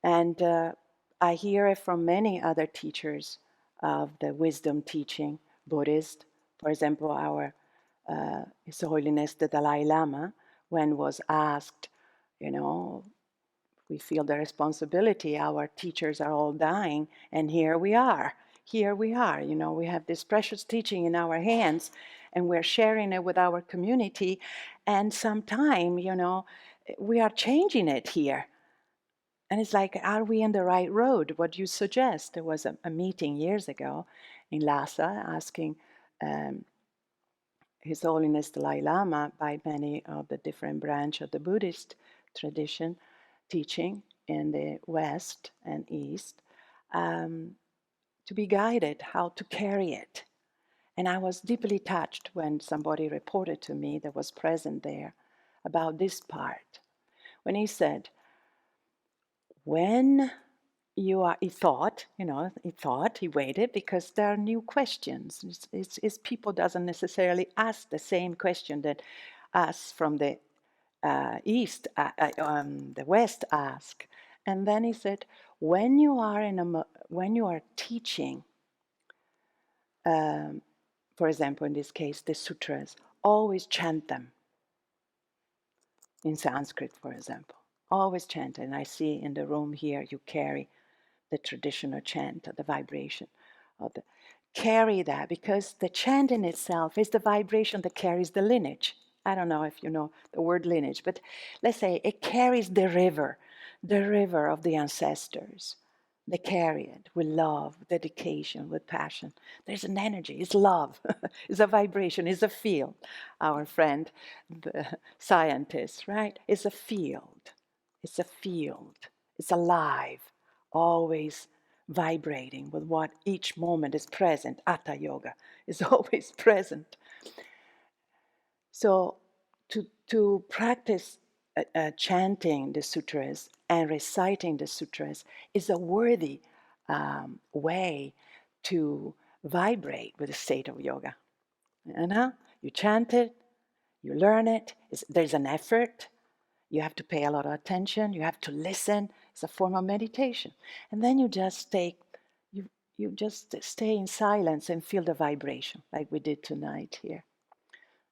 And I hear it from many other teachers of the wisdom teaching, Buddhist. For example, our His Holiness the Dalai Lama, when was asked, we feel the responsibility, our teachers are all dying, and here we are, we have this precious teaching in our hands, and we're sharing it with our community, and sometime, we are changing it here. And it's like, are we in the right road? What do you suggest? There was a meeting years ago in Lhasa asking His Holiness Dalai Lama by many of the different branch of the Buddhist tradition teaching in the West and East to be guided how to carry it. And I was deeply touched when somebody reported to me that was present there about this part. When he said, when he waited because there are new questions. It's people doesn't necessarily ask the same question that us from the East, the West ask. And then he said, when you are teaching, for example, in this case, the sutras, always chant them. In Sanskrit, for example, always chant. And I see in the room here, you carry the traditional chant, the vibration of the. Carry that, because the chant in itself is the vibration that carries the lineage. I don't know if you know the word lineage, but let's say it carries the river of the ancestors. They carry it with love, dedication, with passion. There's an energy, it's love, it's a vibration, it's a field. Our friend, the scientist, right? It's a field. It's a field. It's alive, always vibrating with what each moment is present. Hatha yoga is always present. So to practice chanting the sutras and reciting the sutras is a worthy way to vibrate with the state of yoga. You chant it, you learn it, there's an effort, you have to pay a lot of attention, you have to listen, it's a form of meditation. And then you just stay in silence and feel the vibration like we did tonight here.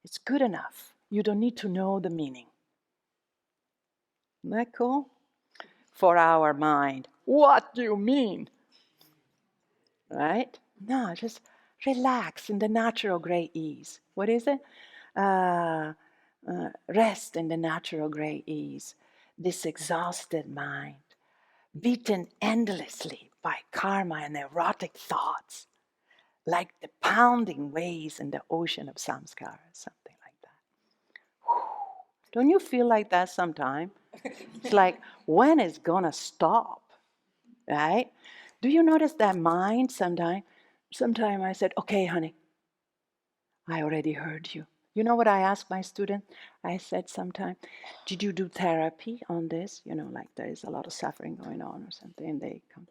It's good enough. You don't need to know the meaning. Isn't that cool? For our mind, what do you mean? Right? No, just relax in the natural great ease. What is it? Rest in the natural great ease. This exhausted mind, beaten endlessly by karma and erotic thoughts, like the pounding waves in the ocean of samskara, something like that. Don't you feel like that sometime? It's like, when is gonna stop, right? Do you notice that mind sometime I said, okay, honey, I already heard you. You know what I asked my student? I said sometime, did you do therapy on this? Like there is a lot of suffering going on or something, and they come,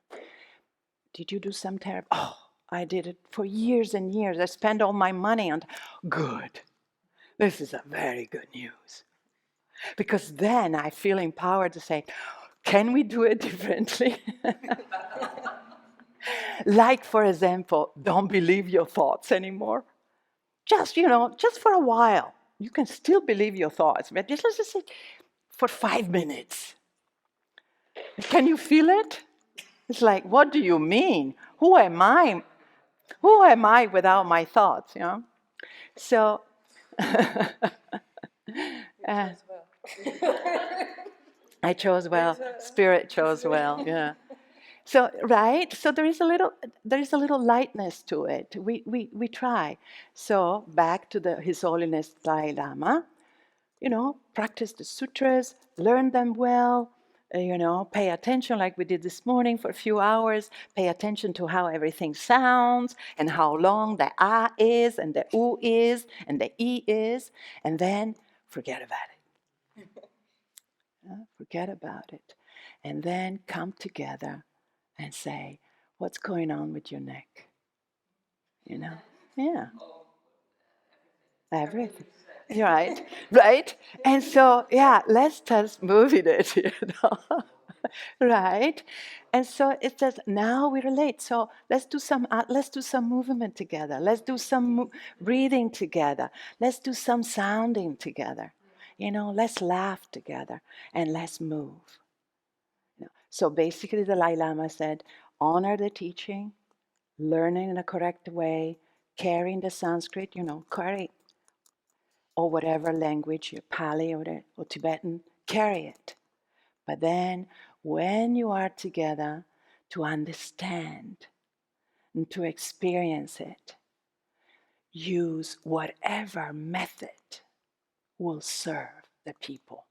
did you do some therapy? Oh, I did it for years and years. I spent all my money on. Good. This is a very good news. Because then I feel empowered to say, can we do it differently? Like, for example, don't believe your thoughts anymore. Just for a while. You can still believe your thoughts, but just say for 5 minutes. Can you feel it? It's like, what do you mean? Who am I? Who am I without my thoughts? So. I chose well. Spirit chose well. Yeah. So right. So there is a little lightness to it. We try. So back to His Holiness Dalai Lama. Practice the sutras, learn them well. Pay attention like we did this morning for a few hours. Pay attention to how everything sounds and how long the A is and the U is and the E is, and then forget about it. Forget about it. And then come together and say, what's going on with your neck? Yeah. Everything. Right. And so, yeah, let's just move it. Right? And so it says, now we relate. So let's do some movement together. Let's do some breathing together. Let's do some sounding together. Let's laugh together and let's move. So basically the Dalai Lama said, honor the teaching, learning in a correct way, carrying the Sanskrit, carry, or whatever language, your Pali or Tibetan, carry it. But then when you are together, to understand and to experience it, use whatever method will serve the people.